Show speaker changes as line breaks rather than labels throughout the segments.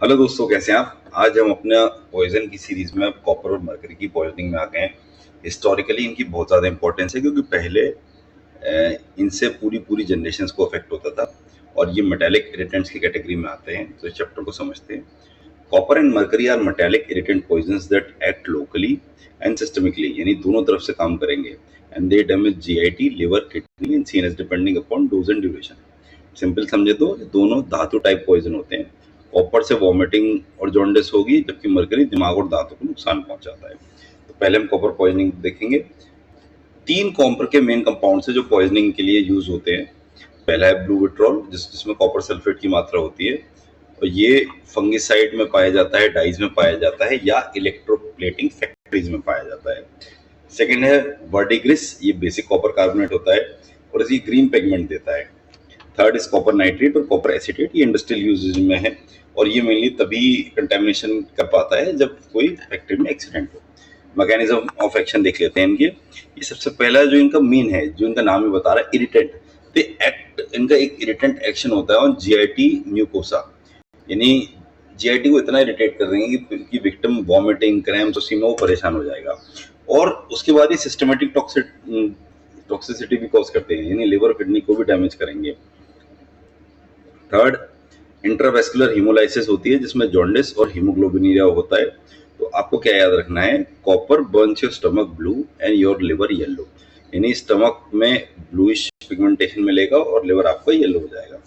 Hello दोस्तों, कैसे हैं आप? आज हम अपना पॉइजन की सीरीज में कॉपर और मरकरी की पॉइजनिंग में आ गए हैं। हिस्टोरिकली इनकी बहुत ज़्यादा इंपॉर्टेंस है क्योंकि पहले इनसे पूरी पूरी जनरेशन्स को अफेक्ट होता था और ये मेटेलिक इरिटेंट्स की कैटेगरी में आते हैं। तो इस चैप्टर को समझते हैं। Copper and mercury are metallic irritant poisons that act locally and systemically, यानी दोनों तरफ से काम करेंगे। And they damage GIT, liver, kidney and CNS depending upon dose and duration. Simple समझे तो ये दोनों धातु टाइप पॉइजन होते हैं। कॉपर से वॉमिटिंग और जॉन्डिस होगी, जबकि मरकरी दिमाग और दांतों को नुकसान पहुंचाता है। तो पहले हम कॉपर पॉइजनिंग देखेंगे। 3 कॉपर के मेन कंपाउंड से जो पॉइजनिंग के लिए यूज होते हैं। पहला है ब्लू विट्रॉल, जिसमें कॉपर सल्फेट की मात्रा होती है और ये फंगिसाइड में पाया जाता है, डाइज में पाया जाता है या इलेक्ट्रोप्लेटिंग फैक्ट्रीज में पाया जाता है। सेकेंड है वर्डिग्रिस, ये बेसिक कॉपर कार्बोनेट होता है और इसी ग्रीन पिगमेंट देता है। थर्ड इज कॉपर नाइट्रेट और कॉपर एसीटेट, ये इंडस्ट्रियल यूजेज में है और ये मेनली तभी कंटेमिनेशन कर पाता है जब कोई फैक्ट्री में एक्सीडेंट हो। मैकेनिज्म ऑफ एक्शन देख लेते हैं इनके। ये सबसे पहला जो इनका मेन है, जो इनका नाम ही बता रहा है, इरिटेंट। तो एक्ट इनका एक इरिटेंट एक्शन होता है और जीआईटी म्यूकोसा, यानी जीआईटी को इतना इरिटेट कर देंगे कि विक्टिम वॉमिटिंग, क्रैम्स, उसी में वो परेशान हो जाएगा। और उसके बाद ये सिस्टमेटिक टॉक्सिसिटी भी कॉज करते हैं, यानी लिवर, किडनी को भी डैमेज करेंगे। थर्ड, इंट्रावेस्कुलर हीमोलाइसिस होती है जिसमें जॉन्डिस और हीमोग्लोबिनुरिया होता है। तो आपको क्या याद रखना है, copper Burns your stomach blue and your liver yellow, यानी स्टमक में ब्लूइश पिगमेंटेशन मिलेगा और लिवर आपका येलो हो जाएगा।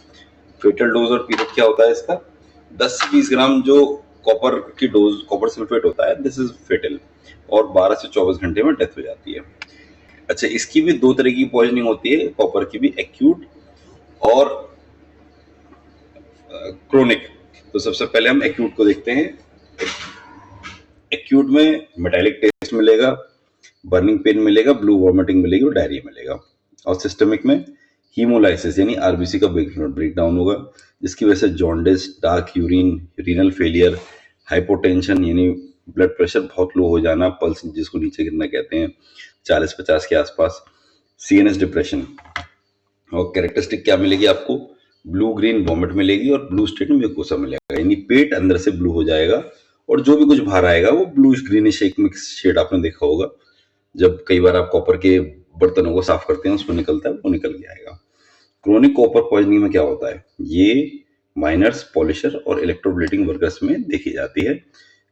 फेटल डोज और पीरियड क्या होता है इसका, 10 से 20 ग्राम जो कॉपर की डोज कॉपर सल्फेट होता है, दिस इज फेटल, और 12 से 24 घंटे में डेथ हो जाती है। अच्छा, इसकी भी दो तरह की पॉइजनिंग होती है, कॉपर की भी, एक्यूट और क्रोनिक। तो सबसे पहले हम एक्यूट को देखते हैं। एक्यूट में मेटालिक टेस्ट मिलेगा, बर्निंग पेन मिलेगा, ब्लू वॉमिटिंग मिलेगी और डायरिया मिलेगा। और सिस्टमिक में हीमोलाइसिस यानी आरबीसी का ब्रेकडाउन होगा, जिसकी वजह से jaundice, dark urine, renal failure, hypotension यानी ब्लड प्रेशर बहुत लो हो जाना, पल्स जिसको नीचे गिरना कहते हैं 40-50 के आसपास, सीएनएस डिप्रेशन। और कैरेक्टरिस्टिक क्या मिलेगी आपको, ब्लू ग्रीन वॉमिट मिलेगी और ब्लू स्टेट में म्यूकोसा मिलेगा, यानी पेट अंदर से ब्लू हो जाएगा और जो भी कुछ बाहर आएगा वो ब्लूइश ग्रीनिश एक मिक्स शेड आपने देखा होगा। जब कई बार आप कॉपर के बर्तनों को साफ करते हैं उसमें निकलता है, वो निकल के आएगा। क्रोनिक कॉपर पॉइजनिंग में क्या होता है, ये माइनर्स, पॉलिशर और इलेक्ट्रोप्लेटिंग वर्कर्स में देखी जाती है।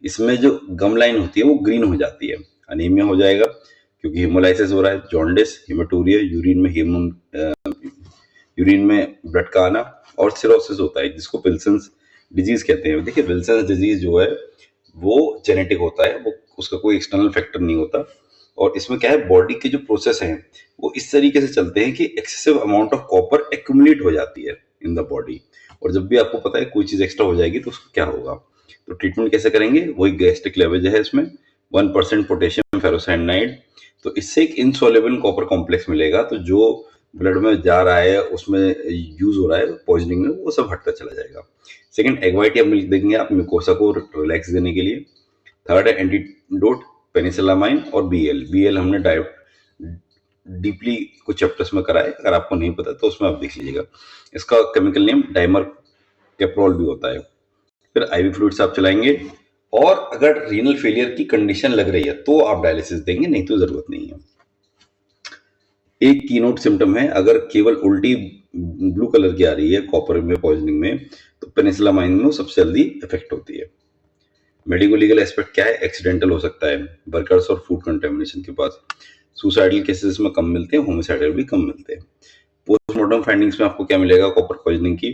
इसमें जो गम लाइन होती है वो ग्रीन हो जाती है, अनीमिया हो जाएगा क्योंकि हीमोलाइसिस हो रहा है, जॉन्डिस, हेमेटूरिया, यूरिन में ब्लड का आना, और सिरोसिस होता है जिसको विल्सन्स डिजीज कहते हैं। देखिए, विल्सन्स डिजीज जो है वो जेनेटिक होता है, वो उसका कोई एक्सटर्नल फैक्टर नहीं होता। और इसमें क्या है, बॉडी के जो प्रोसेस हैं वो इस तरीके से चलते हैं कि excessive amount of copper accumulate हो जाती है इन द बॉडी। और जब भी आपको पता है कोई चीज एक्स्ट्रा हो जाएगी तो उसका क्या होगा। तो ट्रीटमेंट कैसे करेंगे, वही गैस्ट्रिक लेवल है इसमें, 1% पोटेशियम फेरोसाइनाइड। तो इससे एक इनसॉल्युबल कॉपर कॉम्प्लेक्स मिलेगा, तो जो ब्लड में जा रहा है, उसमें यूज हो रहा है पॉइजनिंग में, वो सब हटता चला जाएगा। सेकंड, एग्वाइटी मिल्क देंगे आप म्यूकोसा को रिलैक्स देने के लिए। थर्ड है एंटीडोट, पेनिसिलामाइन और बीएल हमने डीपली कुछ चैप्टर्स में करा है, अगर आपको नहीं पता तो उसमें आप देख लीजिएगा। इसका केमिकल नेम डाइमर कैप्रोल भी होता है। फिर आईवी फ्लूइड्स आप चलाएंगे, और अगर रीनल फेलियर की कंडीशन लग रही है तो आप डायलिसिस देंगे, नहीं तो जरूरत नहीं है। एक कीनोट सिम्टम है, अगर केवल उल्टी ब्लू कलर की आ रही है कॉपर में पॉइजनिंग में, तो पेनिसिलामाइन में सबसे जल्दी इफेक्ट होती है। मेडिको लीगल एस्पेक्ट क्या है, एक्सीडेंटल हो सकता है, वर्कर्स और फूड कंटेमिनेशन के पास। सुसाइडल केसेस में कम मिलते हैं, होमिसाइडल भी कम मिलते हैं। पोस्टमार्टम फाइंडिंग्स में आपको क्या मिलेगा कॉपर पॉइजनिंग की,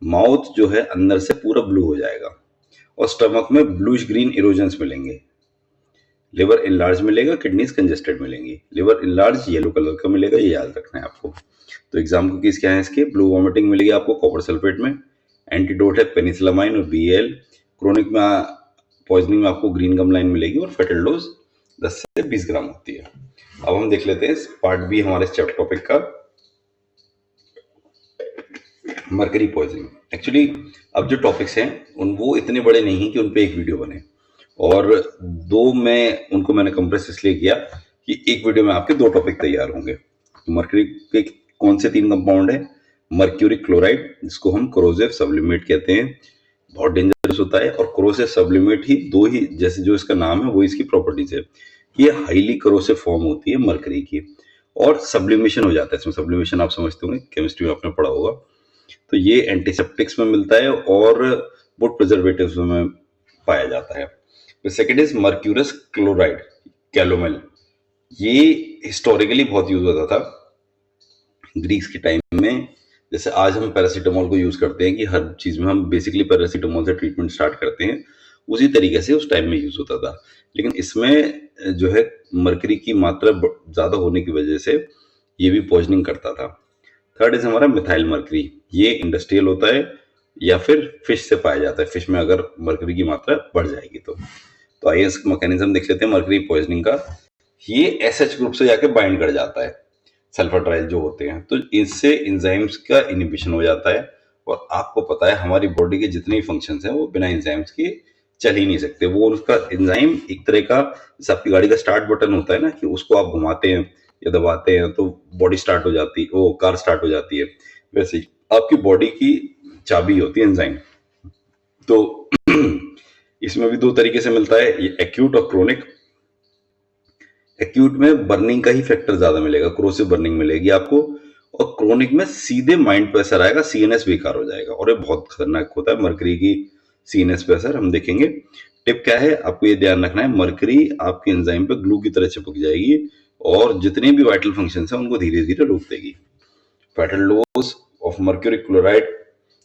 माउथ जो है अंदर से पूरा ब्लू हो जाएगा और स्टमक में ब्लूइश ग्रीन इरोजन्स मिलेंगे। लिवर इनलार्ज मिलेगा, किडनीज कंजेस्टेड मिलेंगी। लिवर इनलार्ज येलो कलर का मिलेगा, ये याद रखना है आपको। तो एग्जाम्पल केस क्या है इसके, ब्लू वॉमिटिंग मिलेगी आपको कॉपर सल्फेट में, एंटीडोट है पेनिसिलामाइन और बीएल। क्रोनिक में पॉइजनिंग में आपको ग्रीन गम लाइन मिलेगी और फेटल डोज 10 से 20 ग्राम होती है। अब हम देख लेते हैं पार्ट बी हमारे चैप्टर टॉपिक का, मरकरी पॉइजनिंग। एक्चुअली अब जो टॉपिक्स हैं उन वो इतने बड़े नहीं हैं कि उन पे एक वीडियो बने, और दो में उनको मैंने कंप्रेस इसलिए किया कि एक वीडियो में आपके दो टॉपिक तैयार होंगे। मरकरी के कौन से 3 कंपाउंड है, मर्क्यूरिक क्लोराइड जिसको हम कोरोसिव सब्लिमेट कहते हैं, बहुत डेंजरस होता है। और कोरोसिव सब्लिमेट ही दो ही, जैसे जो इसका नाम है वो इसकी प्रॉपर्टीज है कि ये हाईली कोरोसिव फॉर्म होती है मरकरी की, और सब्लिमेशन हो जाता है इसमें। सब्लिमेशन आप समझते होंगे, केमिस्ट्री में आपने पढ़ा होगा। तो ये एंटीसेप्टिक्स में मिलता है और वुड प्रिजर्वेटिव्स में पाया जाता है। तो सेकेंड इज मर्क्यूरस क्लोराइड, कैलोमेल। ये हिस्टोरिकली बहुत यूज होता था ग्रीक्स के टाइम में। जैसे आज हम पैरासीटामोल को यूज करते हैं कि हर चीज में हम बेसिकली पैरासीटामोल से ट्रीटमेंट स्टार्ट करते हैं, उसी तरीके से उस टाइम में यूज होता था। लेकिन इसमें जो है मरकरी की मात्रा ज्यादा होने की वजह से ये भी पॉइजनिंग करता था। थर्ड इज हमारा मिथाइल मरकरी। ये इंडस्ट्रियल होता है या फिर फिश से पाया जाता है। फिश में अगर मरकरी की मात्रा बढ़ जाएगी तो आइए इसका मैकेनिज्म देख लेते हैं मरकरी पॉइजनिंग का। ये एसएच ग्रुप से जाके बाइंड कर जाता है सल्फर ट्रायल जो होते हैं, तो इससे एंजाइम्स का इनिबिशन हो जाता है। और आपको पता है हमारी बॉडी के जितने भी फंक्शंस हैं वो बिना एंजाइम्स के चल ही नहीं सकते। वो उसका एंजाइम एक तरह का, जैसे आपकी गाड़ी का स्टार्ट बटन होता है ना, कि उसको आप घुमाते हैं या दबाते हैं तो बॉडी स्टार्ट हो जाती है, वो कार स्टार्ट हो जाती है। वैसे ही आपकी बॉडी की चाबी होती है एंजाइम। तो इसमें भी दो तरीके से मिलता है, ये एक्यूट और क्रोनिक। एक्यूट में बर्निंग का ही फैक्टर ज्यादा मिलेगा, क्रोसिव बर्निंग मिलेगी आपको। और क्रोनिक में सीधे माइंड पे असर आएगा, सीएनएस बेकार हो जाएगा, और ये बहुत खतरनाक होता है मरकरी की सीएनएस पे असर। हम देखेंगे टिप क्या है, आपको ये ध्यान रखना है, मरकरी आपके एंजाइम पे ग्लू की तरह चिपक जाएगी और जितने भी वाइटल फंक्शन है उनको धीरे धीरे रोक देगी। Fatal dose of mercury chloride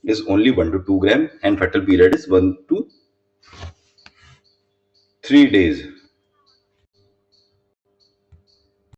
is only 1 to 2 gram and fatal period is 1 to 3 days.